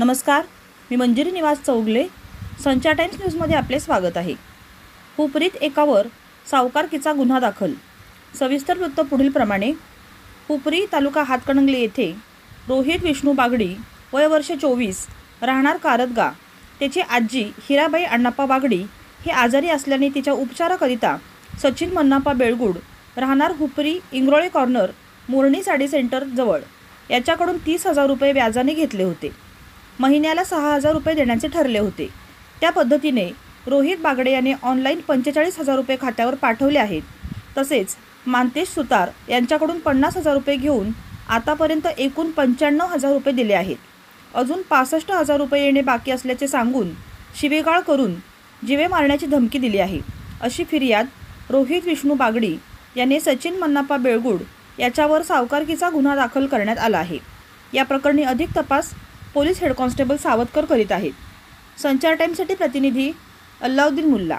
नमस्कार, मी मंजिरी निवास चौगले. संचार टाइम्स न्यूजमध्ये आपले स्वागत आहे. हुपरीत एकावर सावकारकीचा गुन्हा दाखल. सविस्तर वृत्त पुढीलप्रमाणे. हुपरी तालुका हातकणंगले येथे रोहित विष्णू बागडी, वय वर्ष 24, राहणार कारदगा, त्याची आजी हिराबाई अण्णाप्पा बागडी हे आजारी असल्याने तिच्या उपचाराकरिता सचिन मन्नाप्पा बेळगुड, राहणार हुपरी इंग्रोळे कॉर्नर, मोरणी साडी सेंटर जवळ याच्याकडून 30,000 रुपये व्याजाने घेतले होते. महिन्याला 6,000 रुपये देण्याचे ठरले होते. त्या पद्धतीने रोहित बागडे याने ऑनलाईन 45,000 रुपये खात्यावर पाठवले आहेत. तसेच मानतेश सुतार यांच्याकडून 50,000 रुपये घेऊन आतापर्यंत एकूण 95,000 रुपये दिले आहेत. अजून 65,000 रुपये येणे बाकी असल्याचे सांगून शिवीगाळ करून जीवे मारण्याची धमकी दिली आहे, अशी फिर्याद रोहित विष्णू बागडी याने सचिन मन्नाप्पा बेळगुड याच्यावर सावकारकीचा गुन्हा दाखल करण्यात आला आहे. या प्रकरणी अधिक तपास पोलीस हेड कॉन्स्टेबल सावतकर करीत आहेत. संचार टाइम्ससाठी प्रतिनिधी अल्लाउद्दीन मुल्ला.